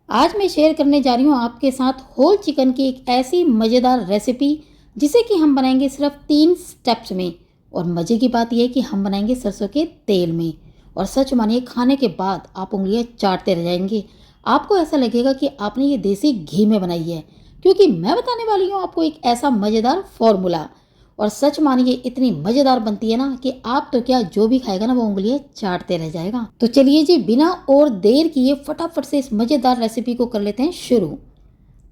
आज मैं शेयर करने जा रही हूँ आपके साथ होल चिकन की एक ऐसी मज़ेदार रेसिपी जिसे कि हम बनाएंगे सिर्फ 3 स्टेप्स में। और मज़े की बात यह है कि हम बनाएंगे सरसों के तेल में। और सच मानिए, खाने के बाद आप उंगलियां चाटते रह जाएंगे। आपको ऐसा लगेगा कि आपने ये देसी घी में बनाई है, क्योंकि मैं बताने वाली हूँ आपको एक ऐसा मज़ेदार फॉर्मूला। और सच मानिए, इतनी मज़ेदार बनती है ना कि आप तो क्या, जो भी खाएगा ना वो उंगलियां चाटते रह जाएगा। तो चलिए जी, बिना और देर किए फटाफट से इस मज़ेदार रेसिपी को कर लेते हैं शुरू।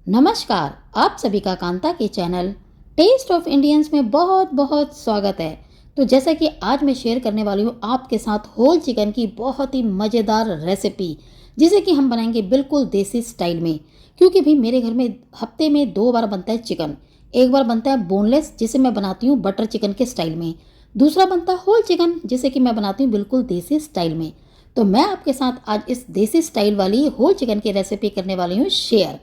नमस्कार, आप सभी का कांता के चैनल टेस्ट ऑफ इंडियंस में बहुत बहुत स्वागत है। तो जैसा कि आज मैं शेयर करने वाली हूँ आपके साथ होल चिकन की बहुत ही मज़ेदार रेसिपी, जिसे कि हम बनाएंगे बिल्कुल देसी स्टाइल में। क्योंकि भी मेरे घर में हफ्ते में 2 बार बनता है चिकन। एक बार बनता है बोनलेस, जिसे मैं बनाती हूँ बटर चिकन के स्टाइल में। दूसरा बनता है होल चिकन, जिसे कि मैं बनाती हूँ बिल्कुल देसी स्टाइल में। तो मैं आपके साथ आज इस देसी स्टाइल वाली होल चिकन की रेसिपी करने वाली हूँ शेयर।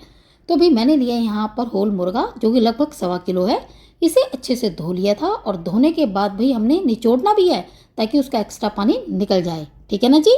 तो भी मैंने लिया है यहाँ पर होल मुर्गा, जो कि लगभग 1.25 किलो है। इसे अच्छे से धो लिया था और धोने के बाद भाई हमने निचोड़ना भी है, ताकि उसका एक्स्ट्रा पानी निकल जाए। ठीक है ना जी।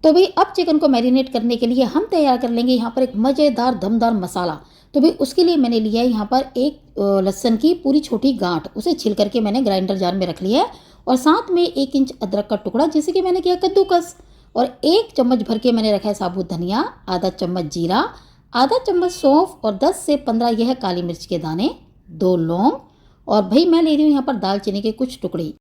तो भाई अब चिकन को मैरिनेट करने के लिए हम तैयार कर लेंगे यहाँ पर एक मज़ेदार दमदार मसाला। तो भाई उसके लिए मैंने लिया है यहाँ पर एक लहसुन की पूरी छोटी गांठ, उसे छिल करके मैंने ग्राइंडर जार में रख लिया है। और साथ में 1 इंच अदरक का टुकड़ा, जिसे कि मैंने किया कद्दूकस। और 1 चम्मच भर के मैंने रखा है साबुत धनिया, आधा चम्मच जीरा, आधा चम्मच सौंफ और 10 से 15 यह काली मिर्च के दाने, 2 लौंग। और भाई मैं ले रही हूँ यहाँ पर दालचीनी के कुछ टुकड़े।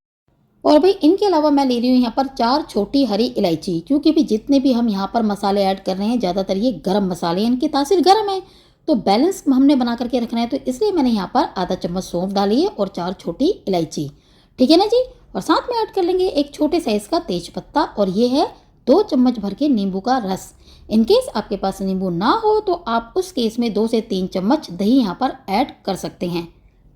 और भाई इनके अलावा मैं ले रही हूँ यहाँ पर 4 छोटी हरी इलायची। क्योंकि भी जितने भी हम यहाँ पर मसाले ऐड कर रहे हैं, ज़्यादातर ये गरम मसाले हैं, इनकी तासीर गरम है। तो बैलेंस हमने बना करके रखना है, तो इसलिए मैंने यहाँ पर आधा चम्मच सौंफ डाली है और 4 छोटी इलायची। ठीक है ना जी। और साथ में ऐड कर लेंगे एक छोटे साइज का तेज पत्ता, और ये है 2 चम्मच भर के नींबू का रस। इनकेस आपके पास नींबू ना हो तो आप उस केस में 2 से 3 चम्मच दही यहाँ पर ऐड कर सकते हैं।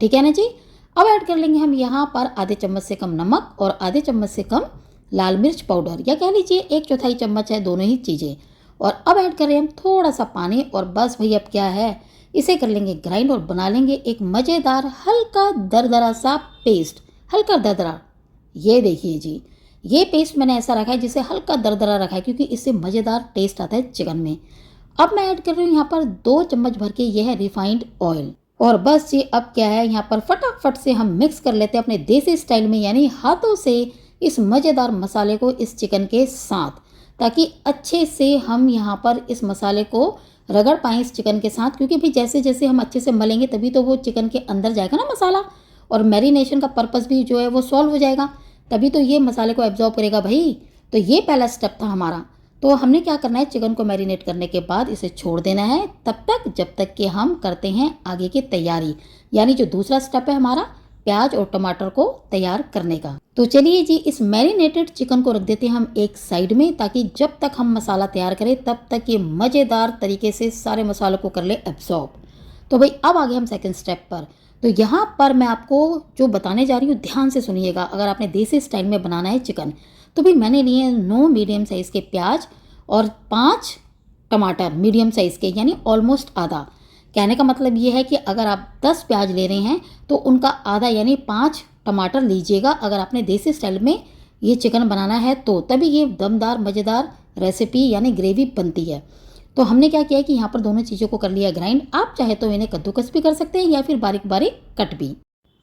ठीक है ना जी। अब ऐड कर लेंगे हम यहाँ पर आधे चम्मच से कम नमक और आधे चम्मच से कम लाल मिर्च पाउडर, या कह लीजिए 1/4 चम्मच है, दोनों ही चीज़ें। और अब ऐड करें हम थोड़ा सा पानी, और बस भाई अब क्या है, इसे कर लेंगे ग्राइंड और बना लेंगे एक मज़ेदार हल्का दरदरा सा पेस्ट। हल्का दरदरा, ये देखिए जी, ये पेस्ट मैंने ऐसा रखा है जिसे हल्का दरदरा रखा है, क्योंकि इससे मज़ेदार टेस्ट आता है चिकन में। अब मैं ऐड कर रही हूँ यहाँ पर 2 चम्मच भर के यह रिफाइंड ऑयल। और बस जी अब क्या है, यहाँ पर फटाफट से हम मिक्स कर लेते हैं अपने देसी स्टाइल में, यानी हाथों से इस मज़ेदार मसाले को इस चिकन के साथ, ताकि अच्छे से हम यहाँ पर इस मसाले को रगड़ पाएँ इस चिकन के साथ। क्योंकि भी जैसे जैसे हम अच्छे से मलेंगे तभी तो वो चिकन के अंदर जाएगा ना मसाला, और मैरिनेशन का पर्पस भी जो है वो सॉल्व हो जाएगा, तभी तो ये मसाले को एब्जॉर्ब करेगा भाई। तो ये पहला स्टेप था हमारा। तो हमने क्या करना है, चिकन को मैरिनेट करने के बाद इसे छोड़ देना है तब तक जब तक कि हम करते हैं आगे की तैयारी, यानी जो दूसरा स्टेप है हमारा प्याज और टमाटर को तैयार करने का। तो चलिए जी, इस मैरिनेटेड चिकन को रख देते हैं हम एक साइड में, ताकि जब तक हम मसाला तैयार करें तब तक ये मज़ेदार तरीके से सारे मसालों को कर ले एब्जॉर्ब। तो भाई अब आ गए हम सेकंड स्टेप पर। तो यहाँ पर मैं आपको जो बताने जा रही हूँ ध्यान से सुनिएगा, अगर आपने देसी स्टाइल में बनाना है चिकन। तो भाई मैंने लिए 9 मीडियम साइज़ के प्याज और 5 टमाटर मीडियम साइज़ के, यानी ऑलमोस्ट आधा। कहने का मतलब ये है कि अगर आप 10 प्याज ले रहे हैं तो उनका आधा यानी 5 टमाटर लीजिएगा, अगर आपने देसी स्टाइल में ये चिकन बनाना है तो, तभी ये दमदार मज़ेदार रेसिपी यानी ग्रेवी बनती है। तो हमने क्या किया है कि यहाँ पर दोनों चीज़ों को कर लिया ग्राइंड। आप चाहे तो इन्हें कद्दूकस भी कर सकते हैं या फिर बारीक बारीक कट भी।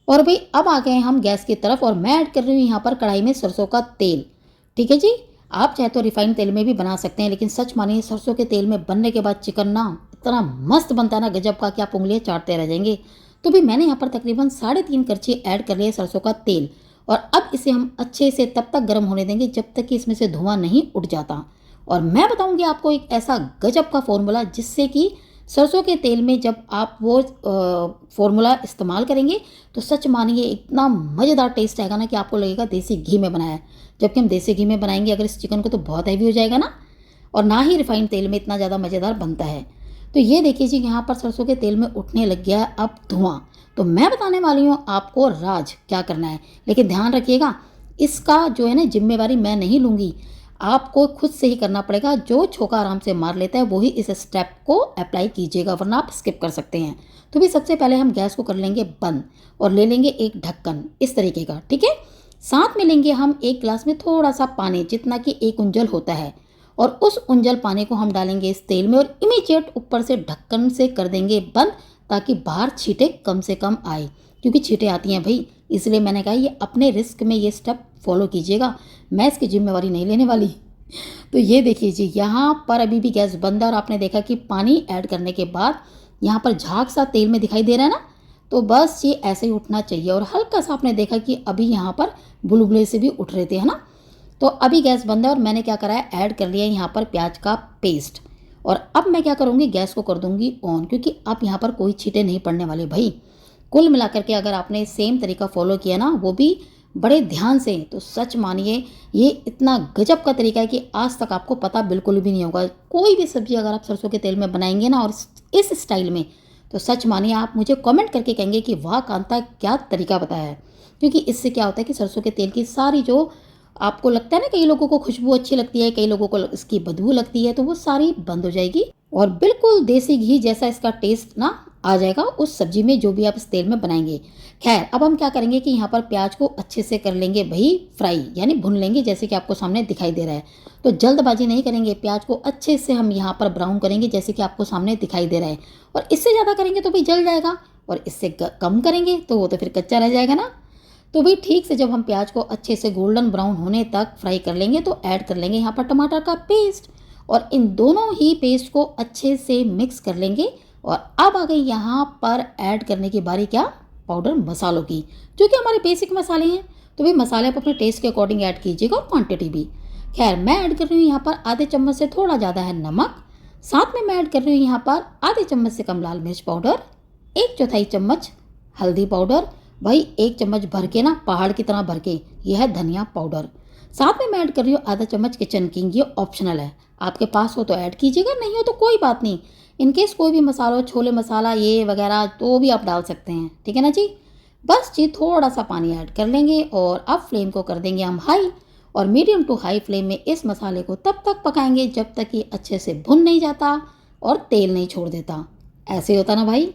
और भाई अब आ गए हम गैस की तरफ, और मैं ऐड कर रही हूँ यहाँ पर कढ़ाई में सरसों का तेल। ठीक है जी। आप चाहे तो रिफाइंड तेल में भी बना सकते हैं, लेकिन सच मानिए सरसों के तेल में बनने के बाद चिकन ना इतना मस्त बनता है ना, गजब का, कि आप उंगलियां चाटते रह जाएंगे। तो भी मैंने यहाँ पर तकरीबन 3.5 करछी ऐड कर लिया सरसों का तेल। और अब इसे हम अच्छे से तब तक गर्म होने देंगे जब तक कि इसमें से धुआं नहीं उठ जाता। और मैं बताऊंगी आपको एक ऐसा गजब का फॉर्मूला, जिससे कि सरसों के तेल में जब आप वो फॉर्मूला इस्तेमाल करेंगे तो सच मानिए इतना मज़ेदार टेस्ट आएगा ना कि आपको लगेगा देसी घी में बनाया है। जबकि हम देसी घी में बनाएंगे अगर इस चिकन को तो बहुत हैवी हो जाएगा ना, और ना ही रिफाइंड तेल में इतना ज़्यादा मज़ेदार बनता है। तो ये देखिए जी, यहाँ पर सरसों के तेल में उठने लग गया है अब धुआं। तो मैं बताने वाली हूँ आपको राज क्या करना है, लेकिन ध्यान रखिएगा, इसका जो है ना जिम्मेवारी मैं नहीं लूँगी, आपको खुद से ही करना पड़ेगा। जो छोका आराम से मार लेता है वही इस स्टेप को अप्लाई कीजिएगा, वरना आप स्किप कर सकते हैं। तो भी सबसे पहले हम गैस को कर लेंगे बंद और ले लेंगे एक ढक्कन इस तरीके का। ठीक है। साथ में लेंगे हम 1 गिलास में थोड़ा सा पानी, जितना कि 1 उंजल होता है। और उस उंजल पानी को हम डालेंगे इस तेल में और इमीडिएट ऊपर से ढक्कन से कर देंगे बंद, ताकि बाहर छींटे कम से कम आए, क्योंकि छींटे आती हैं भाई। इसलिए मैंने कहा ये अपने रिस्क में ये स्टेप फॉलो कीजिएगा, मैं इसकी जिम्मेवारी नहीं लेने वाली। तो ये देखिए जी, यहाँ पर अभी भी गैस बंद है और आपने देखा कि पानी ऐड करने के बाद यहाँ पर झाग सा तेल में दिखाई दे रहा है ना, तो बस ये ऐसे ही उठना चाहिए। और हल्का सा आपने देखा कि अभी यहाँ पर बुलबुले से भी उठ रहे थे, है ना। तो अभी गैस बंद है और मैंने क्या करा है, ऐड कर लिया है यहाँ पर प्याज का पेस्ट। और अब मैं क्या करूँगी, गैस को कर दूँगी ऑन, क्योंकि अब यहाँ पर कोई छींटे नहीं पड़ने वाले भाई। कुल मिलाकर के अगर आपने सेम तरीका फॉलो किया ना, वो भी बड़े ध्यान से, तो सच मानिए ये इतना गजब का तरीका है कि आज तक आपको पता बिल्कुल भी नहीं होगा। कोई भी सब्जी अगर आप सरसों के तेल में बनाएंगे ना और इस स्टाइल में, तो सच मानिए आप मुझे कमेंट करके कहेंगे कि वाह कांता क्या तरीका बताया है। क्योंकि इससे क्या होता है कि सरसों के तेल की सारी जो आपको लगता है ना, कई लोगों को खुशबू अच्छी लगती है, कई लोगों को इसकी बदबू लगती है, तो वो सारी बंद हो जाएगी और बिल्कुल देसी घी जैसा इसका टेस्ट ना आ जाएगा उस सब्जी में जो भी आप इस तेल में बनाएंगे। खैर, अब हम क्या करेंगे कि यहाँ पर प्याज को अच्छे से कर लेंगे भाई फ्राई, यानी भुन लेंगे, जैसे कि आपको सामने दिखाई दे रहा है। तो जल्दबाजी नहीं करेंगे, प्याज को अच्छे से हम यहाँ पर ब्राउन करेंगे जैसे कि आपको सामने दिखाई दे रहा है। और इससे ज़्यादा करेंगे तो भाई जल जाएगा, और इससे कम करेंगे तो वो तो फिर कच्चा रह जाएगा ना। तो भाई ठीक से जब हम प्याज को अच्छे से गोल्डन ब्राउन होने तक फ्राई कर लेंगे, तो ऐड कर लेंगे यहाँ पर टमाटर का पेस्ट, और इन दोनों ही पेस्ट को अच्छे से मिक्स कर लेंगे। और अब आ गई यहाँ पर ऐड करने की बारी क्या, पाउडर मसालों की, जो कि हमारे बेसिक मसाले हैं। तो भाई मसाले आप अपने टेस्ट के अकॉर्डिंग ऐड कीजिएगा और क्वांटिटी भी। खैर, मैं ऐड कर रही हूँ यहाँ पर आधे चम्मच से थोड़ा ज़्यादा है नमक, साथ में मैं ऐड कर रही हूँ यहाँ पर आधे चम्मच से कम लाल मिर्च पाउडर, 1/4 चम्मच हल्दी पाउडर, भाई 1 चम्मच भर के ना, पहाड़ की तरह भर के, यह है धनिया पाउडर। साथ में मैं ऐड कर रही हूँ आधा चम्मच किचन किंग, ये ऑप्शनल है, आपके पास हो तो ऐड कीजिएगा, नहीं हो तो कोई बात नहीं। इनकेस कोई भी मसाला, छोले मसाला ये वगैरह, तो भी आप डाल सकते हैं, ठीक है ना जी। बस जी थोड़ा सा पानी ऐड कर लेंगे और अब फ्लेम को कर देंगे हम हाई, और मीडियम टू हाई फ्लेम में इस मसाले को तब तक पकाएंगे जब तक ये अच्छे से भुन नहीं जाता और तेल नहीं छोड़ देता। ऐसे होता ना भाई।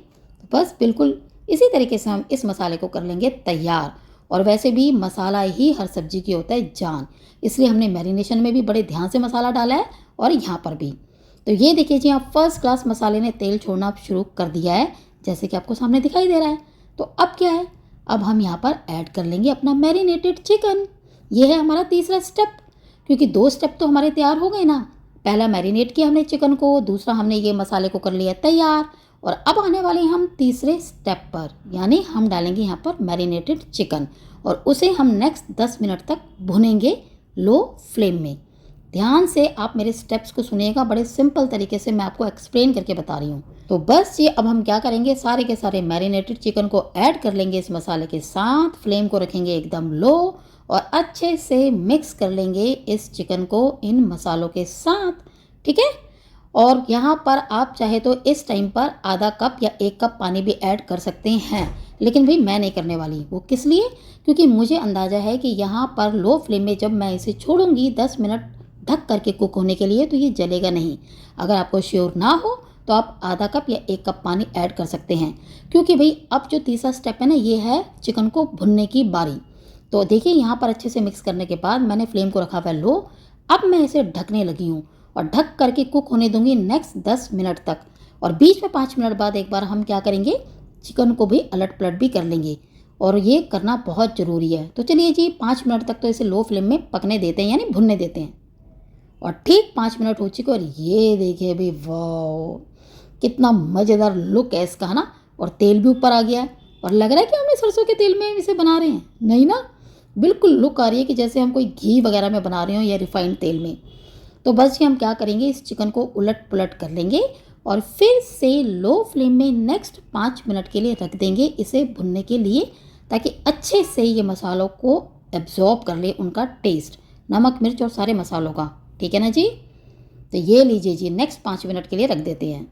बस बिल्कुल इसी तरीके से हम इस मसाले को कर लेंगे तैयार। और वैसे भी मसाला ही हर सब्जी की होता है जान, इसलिए हमने मैरिनेशन में भी बड़े ध्यान से मसाला डाला है और यहाँ पर भी। तो ये देखिए जी, आप फर्स्ट क्लास मसाले ने तेल छोड़ना शुरू कर दिया है, जैसे कि आपको सामने दिखाई दे रहा है। तो अब क्या है, अब हम यहाँ पर ऐड कर लेंगे अपना मैरिनेटेड चिकन। ये है हमारा तीसरा स्टेप, क्योंकि 2 स्टेप तो हमारे तैयार हो गए ना। पहला मैरिनेट किया हमने चिकन को, दूसरा हमने ये मसाले को कर लिया तैयार, और अब आने वाले हम तीसरे स्टेप पर, यानी हम डालेंगे यहाँ पर मैरिनेटेड चिकन और उसे हम नेक्स्ट 10 मिनट तक भुनेंगे लो फ्लेम में। ध्यान से आप मेरे स्टेप्स को सुनिएगा, बड़े सिंपल तरीके से मैं आपको एक्सप्लेन करके बता रही हूँ। तो बस ये अब हम क्या करेंगे, सारे के सारे मैरिनेटेड चिकन को ऐड कर लेंगे इस मसाले के साथ, फ्लेम को रखेंगे एकदम लो और अच्छे से मिक्स कर लेंगे इस चिकन को इन मसालों के साथ, ठीक है। और यहाँ पर आप चाहे तो इस टाइम पर आधा कप या 1 कप पानी भी ऐड कर सकते हैं, लेकिन भाई मैं नहीं करने वाली। वो किस लिए, क्योंकि मुझे अंदाज़ा है कि यहाँ पर लो फ्लेम में जब मैं इसे छोड़ूंगी 10 मिनट ढक करके कुक होने के लिए, तो ये जलेगा नहीं। अगर आपको श्योर ना हो तो आप आधा कप या 1 कप पानी ऐड कर सकते हैं, क्योंकि भाई अब जो तीसरा स्टेप है ना, ये है चिकन को भुनने की बारी। तो देखिए यहाँ पर अच्छे से मिक्स करने के बाद मैंने फ्लेम को रखा हुआ है लो। अब मैं इसे ढकने लगी हूँ और ढक करके कुक होने दूंगी नेक्स्ट 10 मिनट तक। और बीच में 5 मिनट बाद एक बार हम क्या करेंगे, चिकन को भी अलट पलट भी कर लेंगे, और ये करना बहुत ज़रूरी है। तो चलिए जी 5 मिनट तक तो इसे लो फ्लेम में पकने देते हैं, यानी भुनने देते हैं। और ठीक 5 मिनट हो चुके और ये देखिए भाई, वाह कितना मज़ेदार लुक है इसका, है ना। और तेल भी ऊपर आ गया है और लग रहा है कि हमने सरसों के तेल में इसे बना रहे हैं, नहीं ना। बिल्कुल लुक आ रही है कि जैसे हम कोई घी वगैरह में बना रहे हो या रिफाइंड तेल में। तो बस ये हम क्या करेंगे, इस चिकन को उलट पुलट कर लेंगे और फिर से लो फ्लेम में नेक्स्ट 5 मिनट के लिए रख देंगे इसे भुनने के लिए, ताकि अच्छे से ये मसालों को एब्जॉर्ब कर ले उनका टेस्ट, नमक मिर्च और सारे मसालों का, ठीक है ना जी। तो ये लीजिए जी, नेक्स्ट 5 मिनट के लिए रख देते हैं।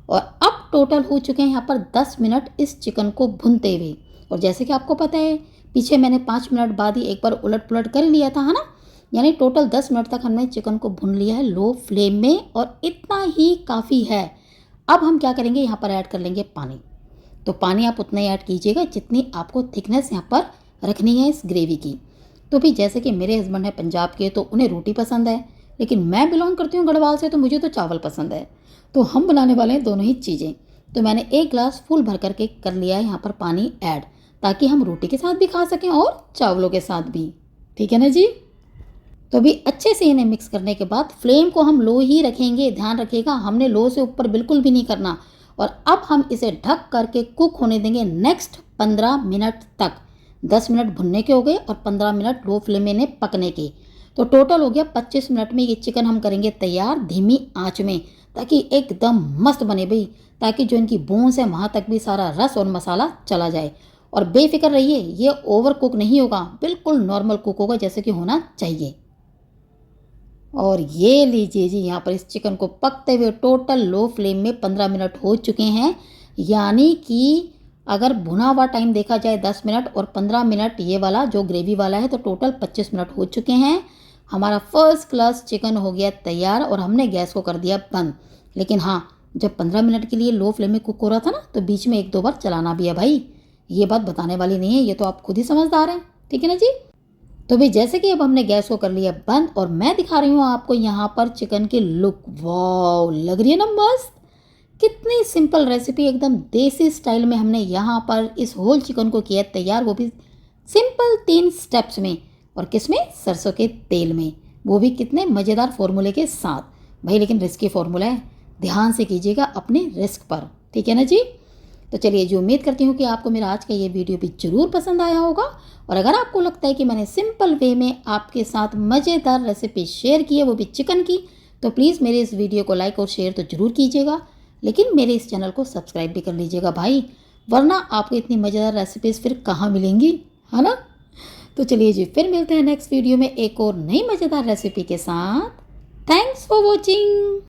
और अब टोटल हो चुके हैं यहाँ पर 10 मिनट इस चिकन को भुनते हुए। और जैसे कि आपको पता है, पीछे मैंने 5 मिनट बाद ही एक बार उलट पुलट कर लिया था, है ना। यानी टोटल 10 मिनट तक हमने चिकन को भून लिया है लो फ्लेम में, और इतना ही काफ़ी है। अब हम क्या करेंगे, यहाँ पर ऐड कर लेंगे पानी। तो पानी आप उतना ही ऐड कीजिएगा जितनी आपको थिकनेस यहाँ पर रखनी है इस ग्रेवी की। तो भी जैसे कि मेरे हस्बैंड है पंजाब के, तो उन्हें रोटी पसंद है, लेकिन मैं बिलोंग करती हूँ गढ़वाल से, तो मुझे तो चावल पसंद है। तो हम बनाने वाले हैं दोनों ही चीज़ें। तो मैंने 1 ग्लास फुल भर करके कर लिया है यहाँ पर पानी ऐड, ताकि हम रोटी के साथ भी खा सकें और चावलों के साथ भी। ठीक है ना जी? तो अभी अच्छे से इन्हें मिक्स करने के बाद फ्लेम को हम लो ही रखेंगे। ध्यान रखिएगा, हमने लो से ऊपर बिल्कुल भी नहीं करना। और अब हम इसे ढक करके कुक होने देंगे नेक्स्ट 15 मिनट तक। 10 मिनट भुनने के हो गए और 15 मिनट लो फ्लेम में इन्हें पकने के। तो टोटल हो गया 25 मिनट में ये चिकन हम करेंगे तैयार धीमी आंच में, ताकि एकदम मस्त बने भाई, ताकि जो इनकी बोन्स है वहाँ तक भी सारा रस और मसाला चला जाए। और बेफिक्र रहिए, ये ओवर कुक नहीं होगा, बिल्कुल नॉर्मल कुक होगा जैसे कि होना चाहिए। और ये लीजिए जी, यहाँ पर इस चिकन को पकते हुए टोटल लो फ्लेम में 15 मिनट हो चुके हैं। यानी कि अगर भुना हुआ टाइम देखा जाए 10 मिनट और 15 मिनट ये वाला जो ग्रेवी वाला है, तो टोटल 25 मिनट हो चुके हैं। हमारा फर्स्ट क्लास चिकन हो गया तैयार और हमने गैस को कर दिया बंद। लेकिन हाँ, जब 15 मिनट के लिए लो फ्लेम में कुक हो रहा था ना, तो बीच में 1-2 बार चलाना भी है भाई। ये बात बताने वाली नहीं है, ये तो आप खुद ही समझदार हैं। ठीक है ना जी? तो भाई जैसे कि अब हमने गैस को कर लिया बंद और मैं दिखा रही हूँ आपको यहाँ पर चिकन की लुक। वाओ, लग रही है ना मस्त? कितनी सिंपल रेसिपी, एकदम देसी स्टाइल में हमने यहाँ पर इस होल चिकन को किया तैयार, वो भी सिंपल 3 स्टेप्स में। और किस में? सरसों के तेल में, वो भी कितने मज़ेदार फॉर्मूले के साथ भाई। लेकिन रिस्की फॉर्मूला है, ध्यान से कीजिएगा अपने रिस्क पर। ठीक है ना जी? तो चलिए जी, उम्मीद करती हूँ कि आपको मेरा आज का ये वीडियो भी ज़रूर पसंद आया होगा। और अगर आपको लगता है कि मैंने सिंपल वे में आपके साथ मज़ेदार रेसिपी शेयर की है, वो भी चिकन की, तो प्लीज़ मेरे इस वीडियो को लाइक और शेयर तो ज़रूर कीजिएगा। लेकिन मेरे इस चैनल को सब्सक्राइब भी कर लीजिएगा भाई, वरना आपको इतनी मज़ेदार रेसिपीज़ फिर कहाँ मिलेंगी, है ना? तो चलिए जी, फिर मिलते हैं नेक्स्ट वीडियो में एक और नई मज़ेदार रेसिपी के साथ। Thanks for watching.